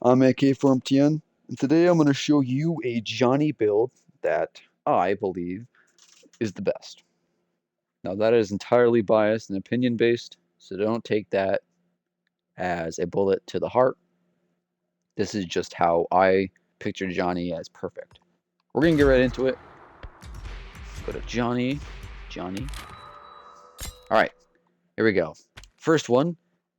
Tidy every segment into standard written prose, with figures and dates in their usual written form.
I'm AK from TN, and today I'm going to show you a Johnny build that I believe is the best. Now that is entirely biased and opinion based, so don't take that as a bullet to the heart. This is just how I picture Johnny as perfect. We're going to get right into it. Go to Johnny. All right, here we go. First one,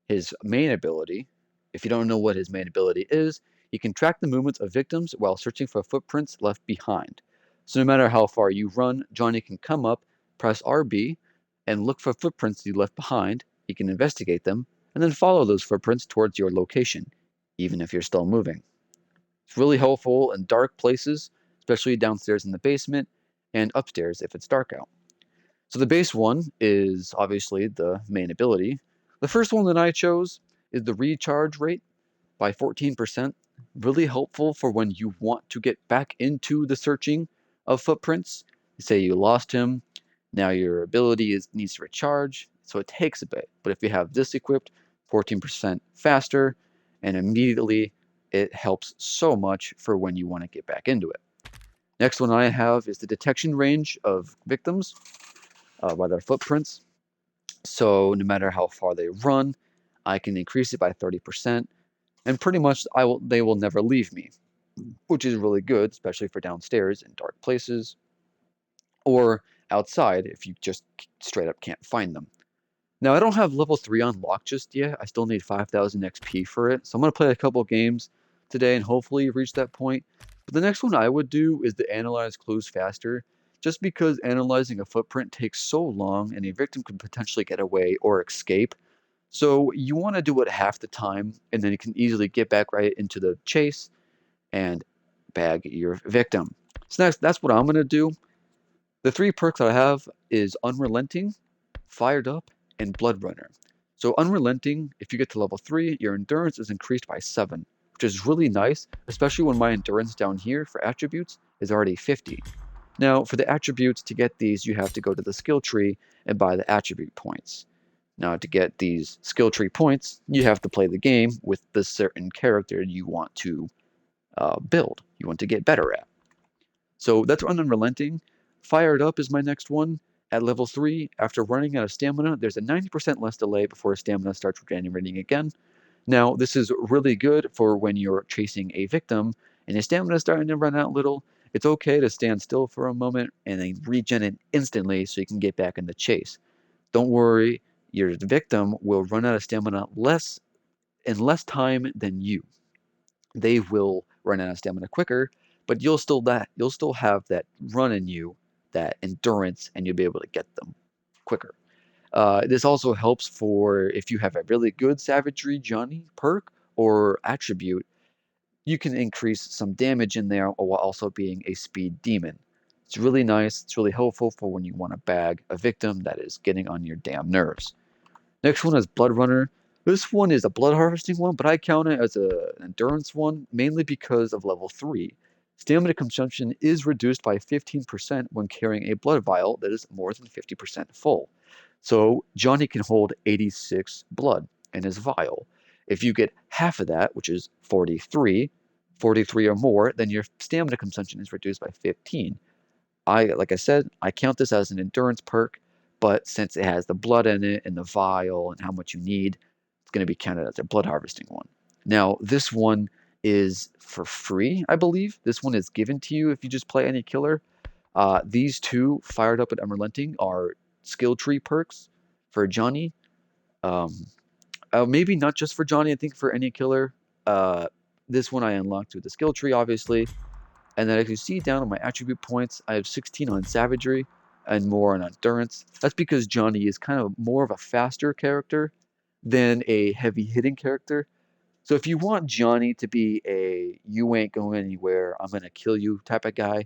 his main ability. If you don't know what his main ability is, he can track the movements of victims while searching for footprints left behind. So no matter how far you run, Johnny can come up, press RB, and look for footprints you left behind. He can investigate them, and then follow those footprints towards your location, even if you're still moving. It's really helpful in dark places, especially downstairs in the basement, and upstairs if it's dark out. So the base one is obviously the main ability. The first one that I chose is the recharge rate by 14%. Really helpful for when you want to get back into the searching of footprints. Say you lost him, now your ability needs to recharge, so it takes a bit. But if you have this equipped, 14% faster, and immediately it helps so much for when you want to get back into it. Next one I have is the detection range of victims by their footprints. So no matter how far they run, I can increase it by 30%, and pretty much they will never leave me, which is really good, especially for downstairs in dark places or outside if you just straight up can't find them. Now I don't have level 3 unlocked just yet. I still need 5,000 XP for it, so I'm going to play a couple games today and hopefully reach that point. But the next one I would do is to analyze clues faster, just because analyzing a footprint takes so long and a victim can potentially get away or escape. So you want to do it half the time, and then you can easily get back right into the chase and bag your victim. So that's what I'm going to do. The three perks I have is Unrelenting, Fired Up, and Blood Runner. So Unrelenting, if you get to level 3, your endurance is increased by 7, which is really nice, especially when my endurance down here for attributes is already 50. Now, for the attributes, to get these, you have to go to the skill tree and buy the attribute points. Now, to get these skill tree points, you have to play the game with the certain character you want to build, you want to get better at. So that's Unrelenting. Fired Up is my next one. At level 3, after running out of stamina, there's a 90% less delay before stamina starts regenerating again. Now, this is really good for when you're chasing a victim and your stamina is starting to run out a little. It's okay to stand still for a moment and then regen it instantly so you can get back in the chase. Don't worry, your victim will run out of stamina in less time than you. They will run out of stamina quicker, but you'll still have that run in you, that endurance, and you'll be able to get them quicker. This also helps for if you have a really good Savagery Johnny perk or attribute, you can increase some damage in there while also being a speed demon. It's really nice, it's really helpful for when you want to bag a victim that is getting on your damn nerves. Next one is Blood Runner. This one is a blood harvesting one, but I count it as an endurance one, mainly because of level 3. Stamina consumption is reduced by 15% when carrying a blood vial that is more than 50% full. So Johnny can hold 86 blood in his vial. If you get half of that, which is 43 or more, then your stamina consumption is reduced by 15. Like I said, I count this as an endurance perk, but since it has the blood in it and the vial and how much you need, it's going to be counted as a blood harvesting one. Now, this one is for free, I believe. This one is given to you if you just play any killer. These two, Fired Up and Unrelenting, are skill tree perks for Johnny. Um, maybe not just for Johnny, I think for any killer. Uh, this one I unlocked through the skill tree, obviously. And then if you see down on my attribute points, I have 16 on Savagery and more on Endurance. That's because Johnny is kind of more of a faster character than a heavy hitting character. So if you want Johnny to be a you ain't going anywhere, I'm going to kill you type of guy,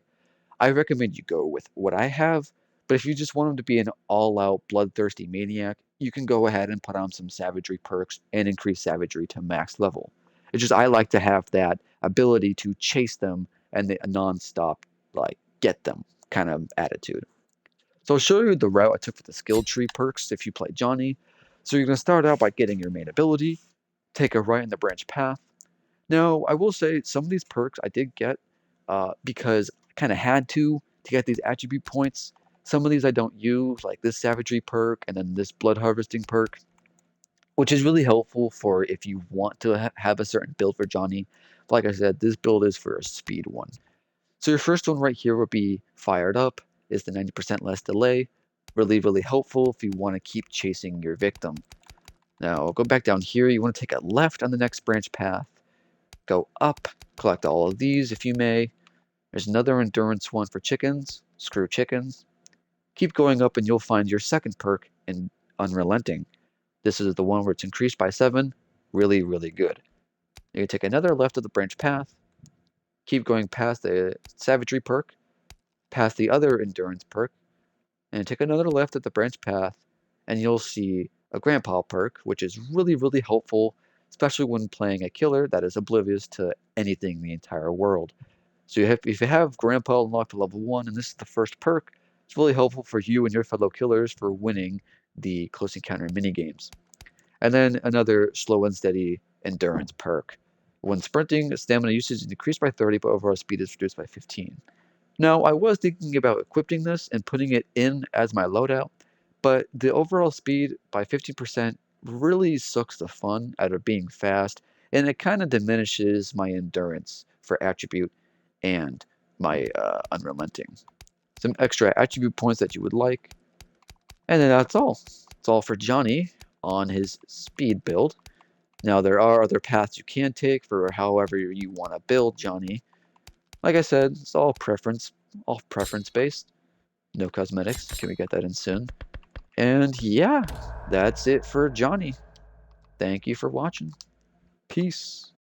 I recommend you go with what I have. But if you just want him to be an all out bloodthirsty maniac, you can go ahead and put on some Savagery perks and increase Savagery to max level. It's just I like to have that ability to chase them and the non-stop like get them kind of attitude. So I'll show you the route I took for the skill tree perks if you play Johnny. So you're going to start out by getting your main ability, take a right in the branch path. Now, I will say some of these perks I did get because I kind of had to get these attribute points. Some of these I don't use, like this savagery perk and then this blood harvesting perk, which is really helpful for if you want to have a certain build for Johnny. Like I said, this build is for a speed one. So your first one right here would be fired up, is the 90% less delay. Really, really helpful if you want to keep chasing your victim. Now, go back down here. You want to take a left on the next branch path. Go up, collect all of these if you may. There's another endurance one for chickens. Screw chickens. Keep going up and you'll find your second perk in Unrelenting. This is the one where it's increased by 7. Really, really good. You can take another left of the branch path. Keep going past the Savagery perk, past the other Endurance perk, and take another left at the branch path, and you'll see a Grandpa perk, which is really, really helpful, especially when playing a killer that is oblivious to anything in the entire world. So if you have Grandpa unlocked to level 1, and this is the first perk, it's really helpful for you and your fellow killers for winning the Close Encounter minigames. And then another slow and steady endurance perk. When sprinting, stamina usage is decreased by 30, but overall speed is reduced by 15. Now, I was thinking about equipping this and putting it in as my loadout, but the overall speed by 15% really sucks the fun out of being fast, and it kind of diminishes my endurance for attribute and my unrelenting. Some extra attribute points that you would like, and then that's all. That's all for Johnny on his speed build. Now, there are other paths you can take for however you want to build Johnny. Like I said, it's all preference based. No cosmetics. Can we get that in soon? And yeah, that's it for Johnny. Thank you for watching. Peace.